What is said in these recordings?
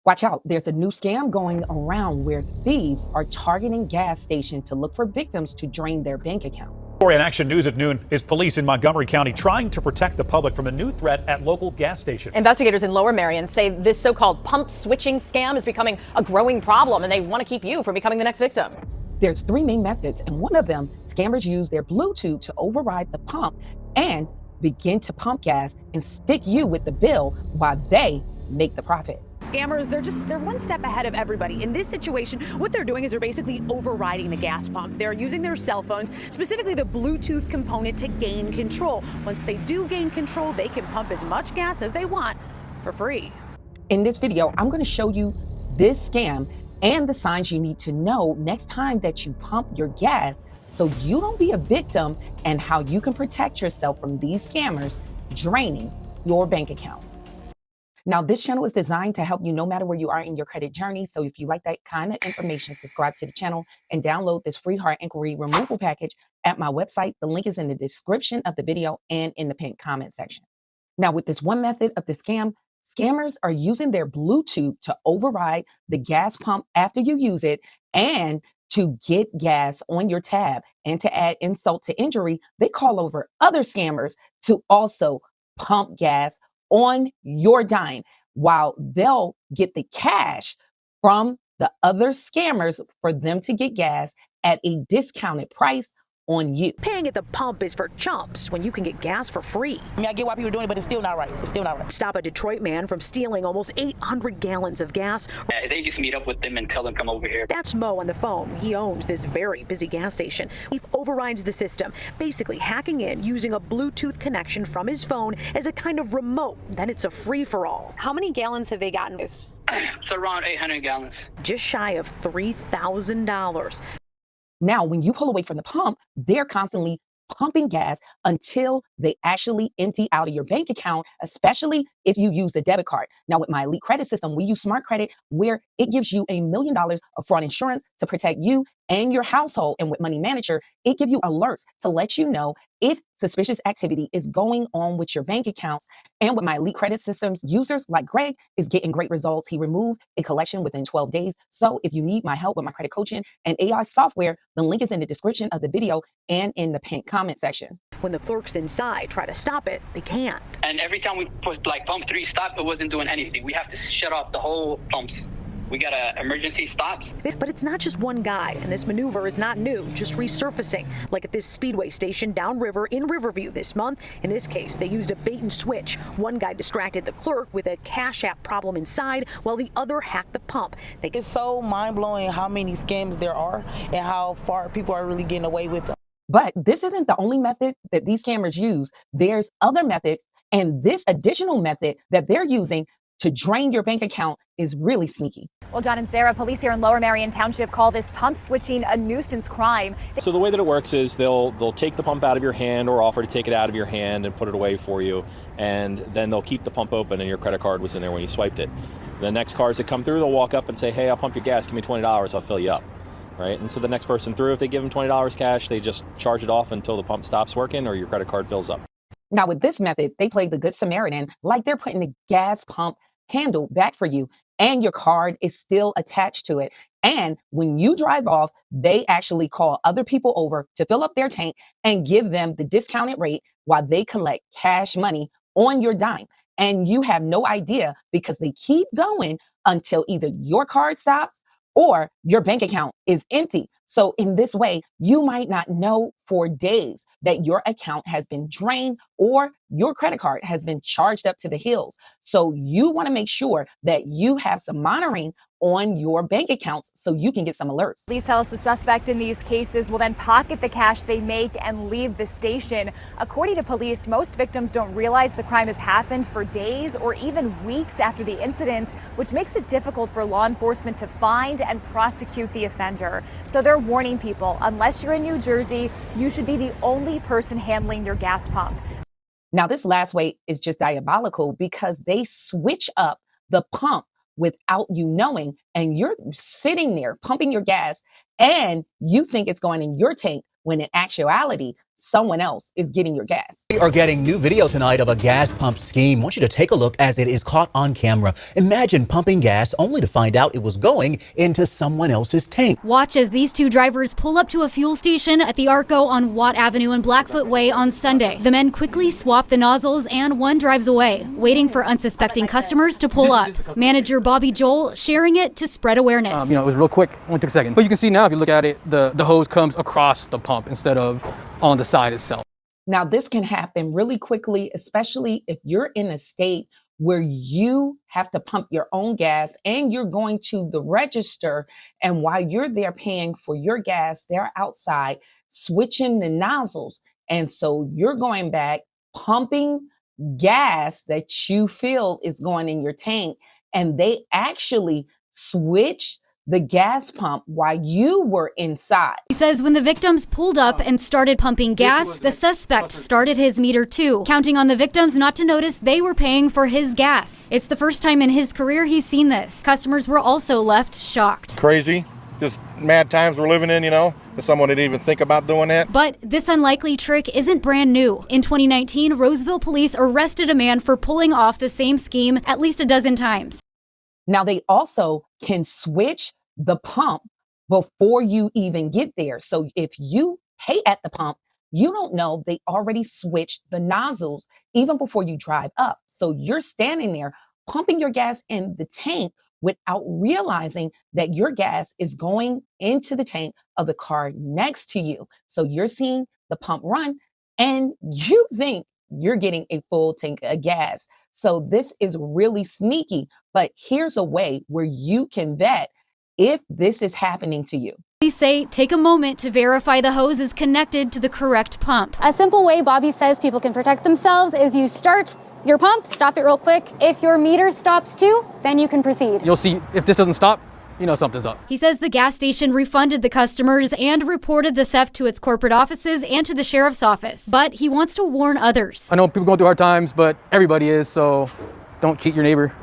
Watch out, there's a new scam going around where thieves are targeting gas stations to look for victims to drain their bank accounts. Story in Action News at noon is police in Montgomery County trying to protect the public from a new threat at local gas stations. Investigators in Lower Merion say this so-called pump switching scam is becoming a growing problem, and they want to keep you from becoming the next victim. There's three main methods, and one of them, scammers use their Bluetooth to override the pump and begin to pump gas and stick you with the bill while they make the profit. Scammers, they're one step ahead of everybody. In this situation, what they're doing is they're basically overriding the gas pump. They're using their cell phones, specifically the Bluetooth component, to gain control. Once they do gain control, they can pump as much gas as they want for free. In this video, I'm going to show you this scam and the signs you need to know next time that you pump your gas so you don't be a victim, and how you can protect yourself from these scammers draining your bank accounts. Now, this channel is designed to help you no matter where you are in your credit journey. So if you like that kind of information, subscribe to the channel and download this free heart inquiry removal package at my website. The link is in the description of the video and in the pinned comment section. Now, with this one method of the scam, scammers are using their Bluetooth to override the gas pump after you use it and to get gas on your tab. And to add insult to injury, they call over other scammers to also pump gas on your dime, while they'll get the cash from the other scammers for them to get gas at a discounted price on you. Paying at the pump is for chumps when you can get gas for free. I mean, I get why people are doing it, but it's still not right. It's still not right. Stop a Detroit man from stealing almost 800 gallons of gas. They just meet up with them and tell them come over here. That's Mo on the phone. He owns this very busy gas station. He overrides the system, basically hacking in using a Bluetooth connection from his phone as a kind of remote. Then it's a free-for-all. How many gallons have they gotten this? It's around 800 gallons. Just shy of $3,000. Now, when you pull away from the pump, they're constantly pumping gas until they actually empty out of your bank account, especially if you use a debit card. Now, with my Elite Credit System, we use Smart Credit, where it gives you $1 million of fraud insurance to protect you and your household. And with Money Manager, it gives you alerts to let you know if suspicious activity is going on with your bank accounts. And with my Elite Credit Systems, users like Greg is getting great results. He removes a collection within 12 days. So if you need my help with my credit coaching and AI software, the link is in the description of the video and in the pinned comment section. When the clerks inside try to stop it, they can't. And every time we put pump 3 stop, it wasn't doing anything. We have to shut off the whole pumps. We got emergency stops. But it's not just one guy, and this maneuver is not new, just resurfacing, like at this Speedway station downriver in Riverview this month. In this case, they used a bait and switch. One guy distracted the clerk with a Cash App problem inside, while the other hacked the pump. It's so mind-blowing how many scams there are and how far people are really getting away with them. But this isn't the only method that these scammers use. There's other methods, and this additional method that they're using to drain your bank account is really sneaky. Well, John and Sarah, police here in Lower Merion Township call this pump switching a nuisance crime. So the way that it works is they'll take the pump out of your hand or offer to take it out of your hand and put it away for you, and then they'll keep the pump open and your credit card was in there when you swiped it. The next cars that come through, they'll walk up and say, hey, I'll pump your gas, give me $20, I'll fill you up. Right? And so the next person through, if they give them $20 cash, they just charge it off until the pump stops working or your credit card fills up. Now, with this method, they play the Good Samaritan, like they're putting the gas pump handle back for you, and your card is still attached to it. And when you drive off, they actually call other people over to fill up their tank and give them the discounted rate while they collect cash money on your dime. And you have no idea, because they keep going until either your card stops or your bank account is empty. So in this way, you might not know for days that your account has been drained or your credit card has been charged up to the hills. So you want to make sure that you have some monitoring on your bank accounts so you can get some alerts. Police tell us the suspect in these cases will then pocket the cash they make and leave the station. According to police, most victims don't realize the crime has happened for days or even weeks after the incident, which makes it difficult for law enforcement to find and prosecute the offender. So they're warning people, unless you're in New Jersey, you should be the only person handling your gas pump. Now, this last way is just diabolical, because they switch up the pump without you knowing, and you're sitting there pumping your gas and you think it's going in your tank, when in actuality, someone else is getting your gas. We are getting new video tonight of a gas pump scheme. I want you to take a look as it is caught on camera. Imagine pumping gas only to find out it was going into someone else's tank. Watch as these two drivers pull up to a fuel station at the Arco on Watt Avenue and Blackfoot Way on Sunday. The men quickly swap the nozzles and one drives away, waiting for unsuspecting customers to pull up. Manager Bobby Joel sharing it to spread awareness. It was real quick, only took a second. But you can see now, if you look at it, the hose comes across the pump instead of on the side itself. Now, this can happen really quickly, especially if you're in a state where you have to pump your own gas and you're going to the register. And while you're there paying for your gas, they're outside switching the nozzles. And so you're going back, pumping gas that you feel is going in your tank. And they actually switch the gas pump while you were inside. He says when the victims pulled up and started pumping gas, the suspect started his meter too, counting on the victims not to notice they were paying for his gas. It's the first time in his career he's seen this. Customers were also left shocked. Crazy. Just mad times we're living in, if someone didn't even think about doing that. But this unlikely trick isn't brand new. In 2019, Roseville police arrested a man for pulling off the same scheme at least a dozen times. Now, they also can switch the pump before you even get there. So if you pay at the pump, you don't know they already switched the nozzles even before you drive up. So you're standing there pumping your gas in the tank without realizing that your gas is going into the tank of the car next to you. So you're seeing the pump run and you think you're getting a full tank of gas. So this is really sneaky, but here's a way where you can vet if this is happening to you. Police say take a moment to verify the hose is connected to the correct pump. A simple way Bobby says people can protect themselves is you start your pump, stop it real quick. If your meter stops too, then you can proceed. You'll see if this doesn't stop, something's up. He says the gas station refunded the customers and reported the theft to its corporate offices and to the sheriff's office. But he wants to warn others. I know people going through hard times, but everybody is, so don't cheat your neighbor.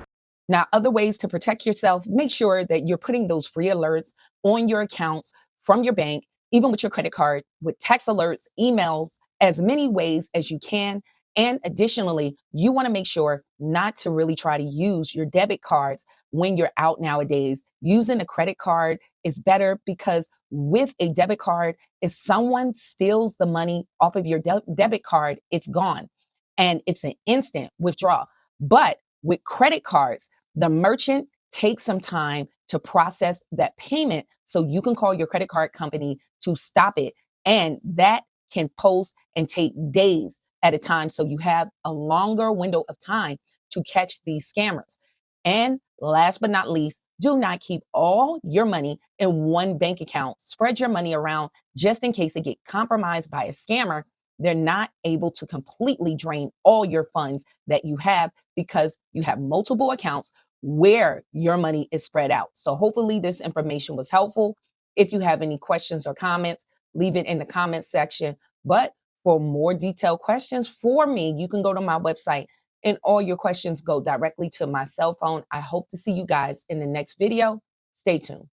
Now, other ways to protect yourself, make sure that you're putting those free alerts on your accounts from your bank, even with your credit card, with text alerts, emails, as many ways as you can. And additionally, you want to make sure not to really try to use your debit cards when you're out nowadays. Using a credit card is better because with a debit card, if someone steals the money off of your debit card, it's gone and it's an instant withdrawal. But with credit cards, the merchant takes some time to process that payment so you can call your credit card company to stop it. And that can post and take days at a time. So you have a longer window of time to catch these scammers. And last but not least, do not keep all your money in one bank account. Spread your money around just in case it get compromised by a scammer. They're not able to completely drain all your funds that you have because you have multiple accounts where your money is spread out. So hopefully this information was helpful. If you have any questions or comments, leave it in the comments section. But for more detailed questions for me, you can go to my website and all your questions go directly to my cell phone. I hope to see you guys in the next video. Stay tuned.